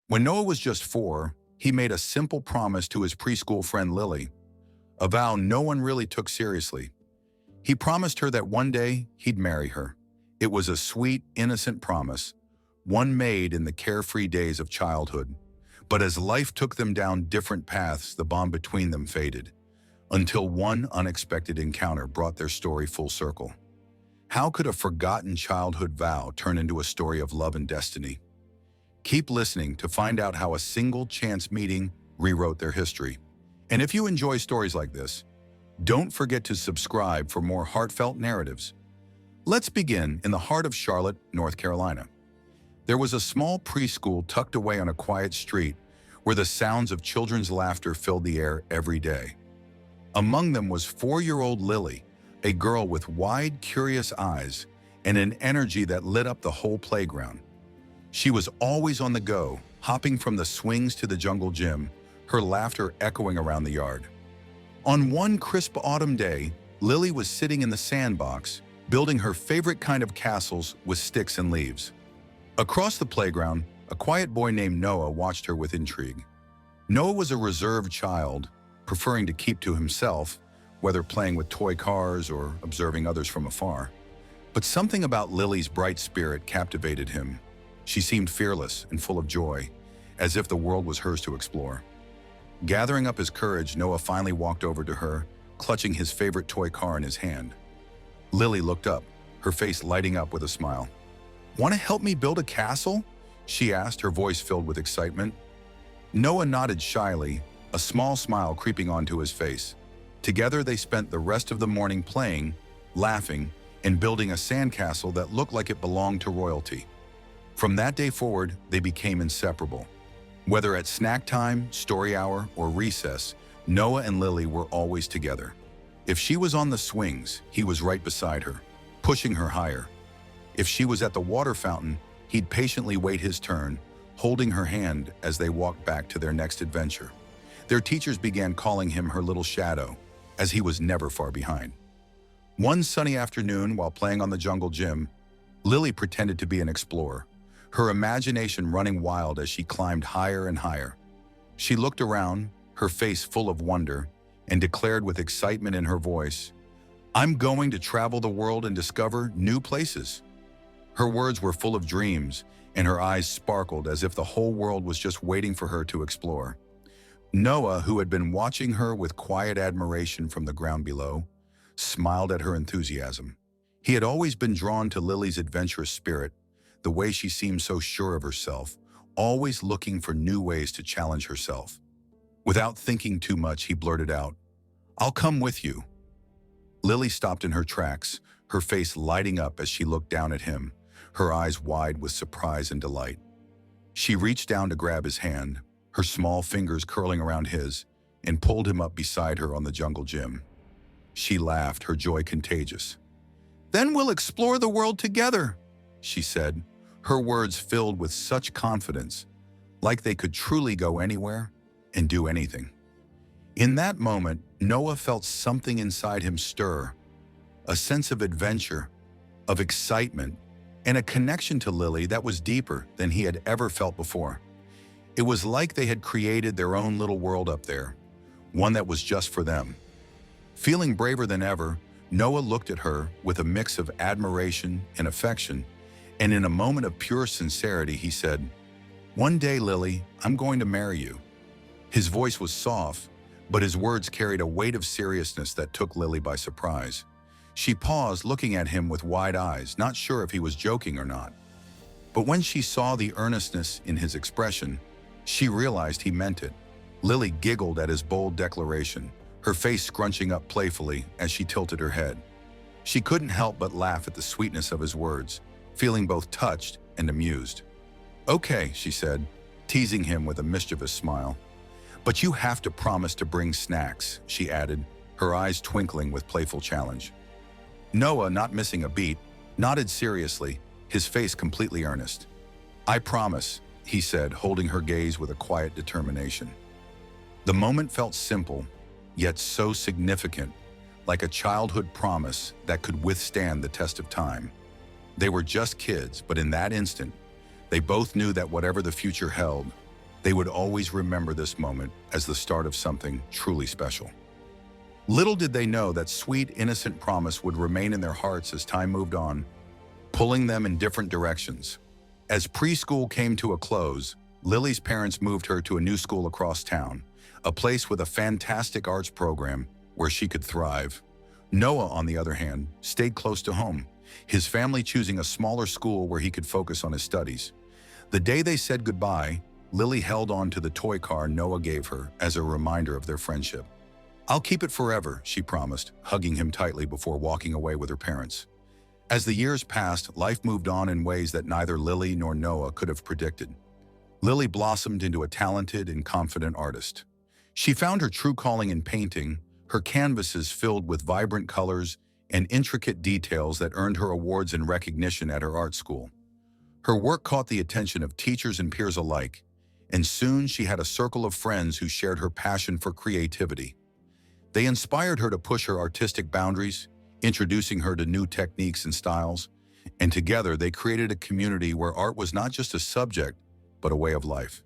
When Noah was just 4, he made a simple promise to his preschool friend Lily, a vow no one really took seriously. He promised her that one day he'd marry her. It was a sweet, innocent promise, one made in the carefree days of childhood. But as life took them down different paths, the bond between them faded, until one unexpected encounter brought their story full circle. How could a forgotten childhood vow turn into a story of love and destiny? Keep listening to find out how a single chance meeting rewrote their history. And if you enjoy stories like this, don't forget to subscribe for more heartfelt narratives. Let's begin in the heart of Charlotte, North Carolina. There was a small preschool tucked away on a quiet street where the sounds of children's laughter filled the air every day. Among them was 4-year-old Lily, a girl with wide, curious eyes and an energy that lit up the whole playground. She was always on the go, hopping from the swings to the jungle gym, her laughter echoing around the yard. On one crisp autumn day, Lily was sitting in the sandbox, building her favorite kind of castles with sticks and leaves. Across the playground, a quiet boy named Noah watched her with intrigue. Noah was a reserved child, preferring to keep to himself, whether playing with toy cars or observing others from afar. But something about Lily's bright spirit captivated him. She seemed fearless and full of joy, as if the world was hers to explore. Gathering up his courage, Noah finally walked over to her, clutching his favorite toy car in his hand. Lily looked up, her face lighting up with a smile. "Want to help me build a castle?" she asked, her voice filled with excitement. Noah nodded shyly, a small smile creeping onto his face. Together they spent the rest of the morning playing, laughing, and building a sandcastle that looked like it belonged to royalty. From that day forward, they became inseparable. Whether at snack time, story hour, or recess, Noah and Lily were always together. If she was on the swings, he was right beside her, pushing her higher. If she was at the water fountain, he'd patiently wait his turn, holding her hand as they walked back to their next adventure. Their teachers began calling him her little shadow, as he was never far behind. One sunny afternoon, while playing on the jungle gym, Lily pretended to be an explorer, her imagination running wild as she climbed higher and higher. She looked around, her face full of wonder, and declared with excitement in her voice, "I'm going to travel the world and discover new places." Her words were full of dreams, and her eyes sparkled as if the whole world was just waiting for her to explore. Noah, who had been watching her with quiet admiration from the ground below, smiled at her enthusiasm. He had always been drawn to Lily's adventurous spirit, the way she seemed so sure of herself, always looking for new ways to challenge herself. Without thinking too much, he blurted out, "I'll come with you." Lily stopped in her tracks, her face lighting up as she looked down at him, her eyes wide with surprise and delight. She reached down to grab his hand, her small fingers curling around his, and pulled him up beside her on the jungle gym. She laughed, her joy contagious. "Then we'll explore the world together," she said, her words filled with such confidence, like they could truly go anywhere and do anything. In that moment, Noah felt something inside him stir, a sense of adventure, of excitement, and a connection to Lily that was deeper than he had ever felt before. It was like they had created their own little world up there, one that was just for them. Feeling braver than ever, Noah looked at her with a mix of admiration and affection, and in a moment of pure sincerity, he said, "One day, Lily, I'm going to marry you." His voice was soft, but his words carried a weight of seriousness that took Lily by surprise. She paused, looking at him with wide eyes, not sure if he was joking or not. But when she saw the earnestness in his expression, she realized he meant it. Lily giggled at his bold declaration, her face scrunching up playfully as she tilted her head. She couldn't help but laugh at the sweetness of his words, feeling both touched and amused. "Okay," she said, teasing him with a mischievous smile. "But you have to promise to bring snacks," she added, her eyes twinkling with playful challenge. Noah, not missing a beat, nodded seriously, his face completely earnest. "I promise," he said, holding her gaze with a quiet determination. The moment felt simple, yet so significant, like a childhood promise that could withstand the test of time. They were just kids, but in that instant, they both knew that whatever the future held, They would always remember this moment as the start of something truly special. Little did they know that sweet, innocent promise would remain in their hearts as time moved on, pulling them in different directions. As preschool came to a close, Lily's parents moved her to a new school across town, a place with a fantastic arts program where she could thrive. Noah, on the other hand, stayed close to home, his family choosing a smaller school where he could focus on his studies. The day they said goodbye, Lily held on to the toy car Noah gave her as a reminder of their friendship. "I'll keep it forever," she promised, hugging him tightly before walking away with her parents. As the years passed, life moved on in ways that neither Lily nor Noah could have predicted. Lily blossomed into a talented and confident artist. She found her true calling in painting, her canvases filled with vibrant colors and intricate details that earned her awards and recognition at her art school. Her work caught the attention of teachers and peers alike, and soon she had a circle of friends who shared her passion for creativity. They inspired her to push her artistic boundaries, introducing her to new techniques and styles, and together they created a community where art was not just a subject, but a way of life.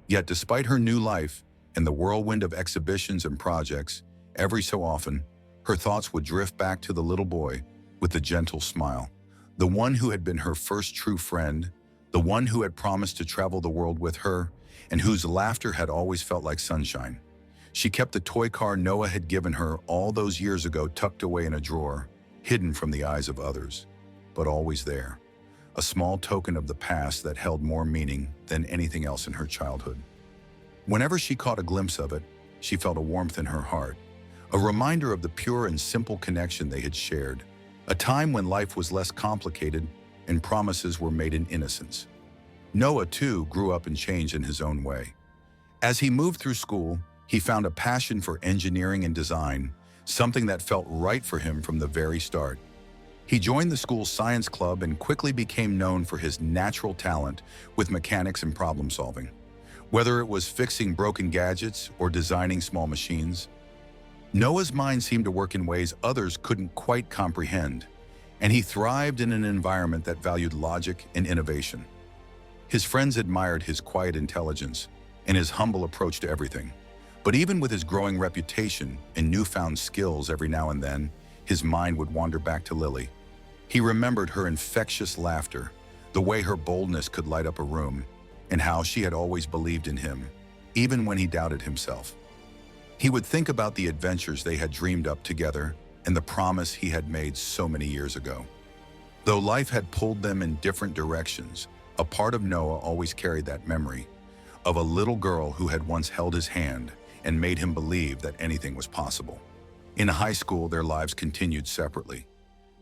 Yet despite her new life and the whirlwind of exhibitions and projects, every so often, her thoughts would drift back to the little boy with the gentle smile, the one who had been her first true friend, the one who had promised to travel the world with her, and whose laughter had always felt like sunshine. She kept the toy car Noah had given her all those years ago tucked away in a drawer, hidden from the eyes of others, but always there, a small token of the past that held more meaning than anything else in her childhood. Whenever she caught a glimpse of it, she felt a warmth in her heart, a reminder of the pure and simple connection they had shared, a time when life was less complicated and promises were made in innocence. Noah, too, grew up and changed in his own way. As he moved through school, he found a passion for engineering and design, something that felt right for him from the very start. He joined the school's science club and quickly became known for his natural talent with mechanics and problem solving. Whether it was fixing broken gadgets or designing small machines, Noah's mind seemed to work in ways others couldn't quite comprehend, and he thrived in an environment that valued logic and innovation. His friends admired his quiet intelligence and his humble approach to everything. But even with his growing reputation and newfound skills, every now and then, his mind would wander back to Lily. He remembered her infectious laughter, the way her boldness could light up a room, and how she had always believed in him, even when he doubted himself. He would think about the adventures they had dreamed up together and the promise he had made so many years ago. Though life had pulled them in different directions, a part of Noah always carried that memory of a little girl who had once held his hand and made him believe that anything was possible. In high school, their lives continued separately.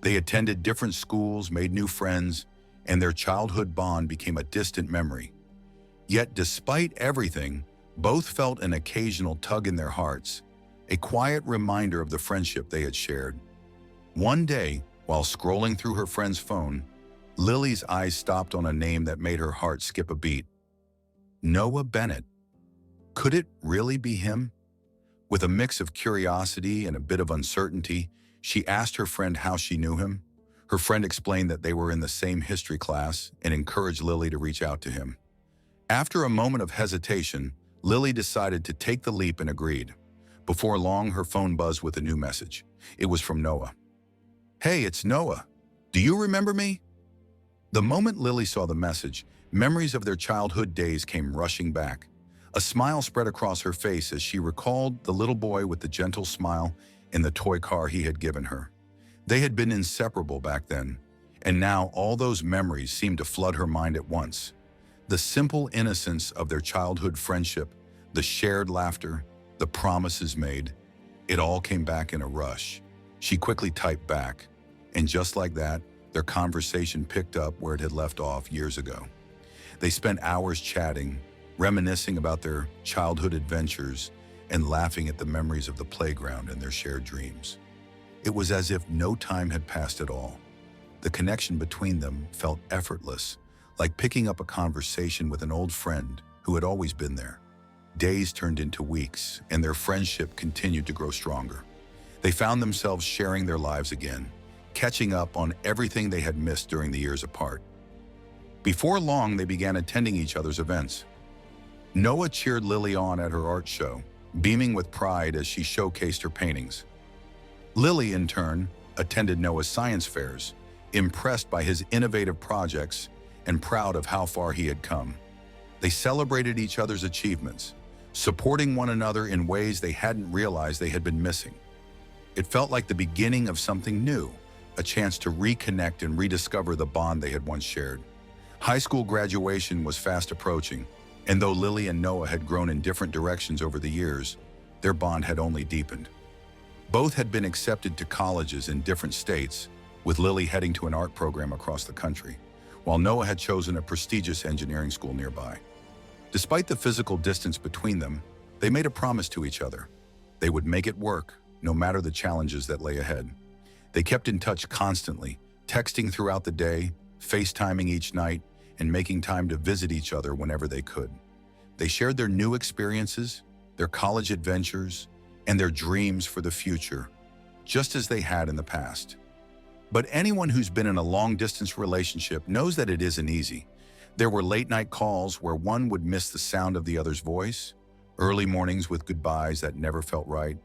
They attended different schools, made new friends, and their childhood bond became a distant memory. Yet despite everything, both felt an occasional tug in their hearts, a quiet reminder of the friendship they had shared. One day, while scrolling through her friend's phone, Lily's eyes stopped on a name that made her heart skip a beat. Noah Bennett. Could it really be him? With a mix of curiosity and a bit of uncertainty, she asked her friend how she knew him. Her friend explained that they were in the same history class and encouraged Lily to reach out to him. After a moment of hesitation, Lily decided to take the leap and agreed. Before long, her phone buzzed with a new message. It was from Noah. "Hey, it's Noah. Do you remember me?" The moment Lily saw the message, memories of their childhood days came rushing back. A smile spread across her face as she recalled the little boy with the gentle smile in the toy car he had given her. They had been inseparable back then, and now all those memories seemed to flood her mind at once. The simple innocence of their childhood friendship, the shared laughter, the promises made, it all came back in a rush. She quickly typed back, and just like that, their conversation picked up where it had left off years ago. They spent hours chatting, reminiscing about their childhood adventures and laughing at the memories of the playground and their shared dreams. It was as if no time had passed at all. The connection between them felt effortless, like picking up a conversation with an old friend who had always been there. Days turned into weeks, and their friendship continued to grow stronger. They found themselves sharing their lives again, catching up on everything they had missed during the years apart. Before long, they began attending each other's events. Noah cheered Lily on at her art show, beaming with pride as she showcased her paintings. Lily, in turn, attended Noah's science fairs, impressed by his innovative projects and proud of how far he had come. They celebrated each other's achievements, supporting one another in ways they hadn't realized they had been missing. It felt like the beginning of something new, a chance to reconnect and rediscover the bond they had once shared. High school graduation was fast approaching, and though Lily and Noah had grown in different directions over the years, their bond had only deepened. Both had been accepted to colleges in different states, with Lily heading to an art program across the country, while Noah had chosen a prestigious engineering school nearby. Despite the physical distance between them, they made a promise to each other. They would make it work, no matter the challenges that lay ahead. They kept in touch constantly, texting throughout the day, FaceTiming each night, and making time to visit each other whenever they could. They shared their new experiences, their college adventures, and their dreams for the future, just as they had in the past. But anyone who's been in a long-distance relationship knows that it isn't easy. There were late-night calls where one would miss the sound of the other's voice, early mornings with goodbyes that never felt right,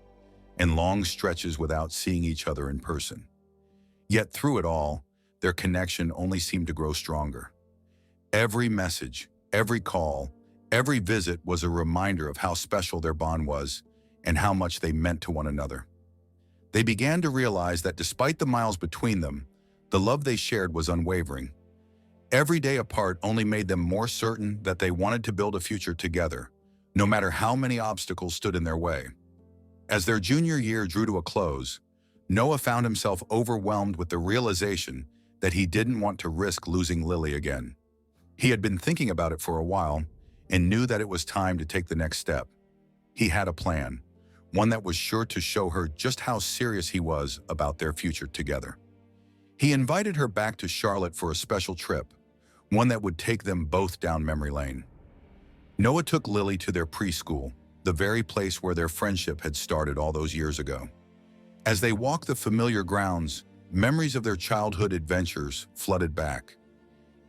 and long stretches without seeing each other in person. Yet through it all, their connection only seemed to grow stronger. Every message, every call, every visit was a reminder of how special their bond was and how much they meant to one another. They began to realize that despite the miles between them, the love they shared was unwavering. Every day apart only made them more certain that they wanted to build a future together, no matter how many obstacles stood in their way. As their junior year drew to a close, Noah found himself overwhelmed with the realization that he didn't want to risk losing Lily again. He had been thinking about it for a while and knew that it was time to take the next step. He had a plan, one that was sure to show her just how serious he was about their future together. He invited her back to Charlotte for a special trip, one that would take them both down memory lane. Noah took Lily to their preschool, the very place where their friendship had started all those years ago. As they walked the familiar grounds, memories of their childhood adventures flooded back.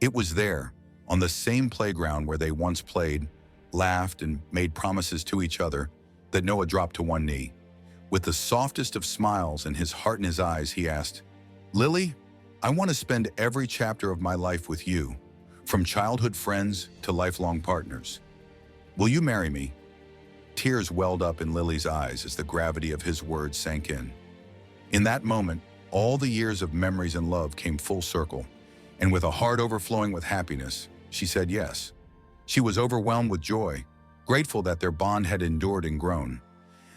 It was there, on the same playground where they once played, laughed, and made promises to each other, that Noah dropped to one knee. With the softest of smiles and his heart in his eyes, he asked, "Lily, I want to spend every chapter of my life with you, from childhood friends to lifelong partners. Will you marry me?" Tears welled up in Lily's eyes as the gravity of his words sank in. In that moment, all the years of memories and love came full circle, and with a heart overflowing with happiness, she said yes. She was overwhelmed with joy, grateful that their bond had endured and grown,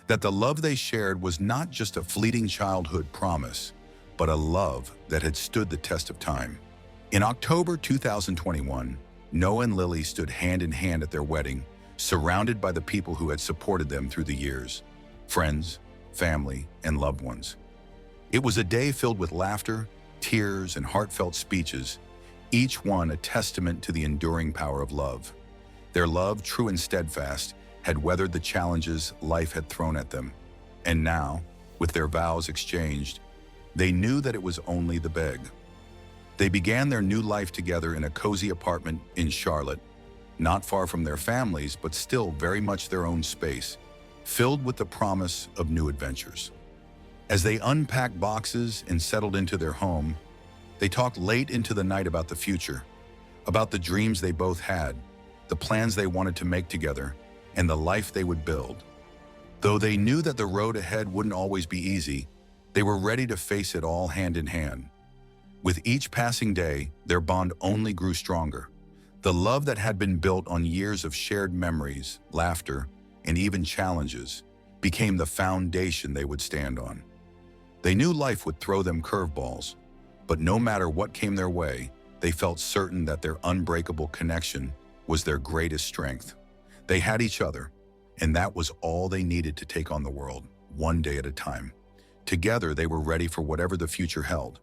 that the love they shared was not just a fleeting childhood promise, but a love that had stood the test of time. In October 2021, Noah and Lily stood hand in hand at their wedding, surrounded by the people who had supported them through the years, friends, family, and loved ones. It was a day filled with laughter, tears, and heartfelt speeches, each one a testament to the enduring power of love. Their love, true and steadfast, had weathered the challenges life had thrown at them. And now, with their vows exchanged, they knew that it was only the beg. They began their new life together in a cozy apartment in Charlotte, not far from their families, but still very much their own space, filled with the promise of new adventures. As they unpacked boxes and settled into their home, they talked late into the night about the future, about the dreams they both had, the plans they wanted to make together, and the life they would build. Though they knew that the road ahead wouldn't always be easy, they were ready to face it all hand in hand. With each passing day, their bond only grew stronger. The love that had been built on years of shared memories, laughter, and even challenges became the foundation they would stand on. They knew life would throw them curveballs, but no matter what came their way, they felt certain that their unbreakable connection was their greatest strength. They had each other, and that was all they needed to take on the world, one day at a time. Together, they were ready for whatever the future held.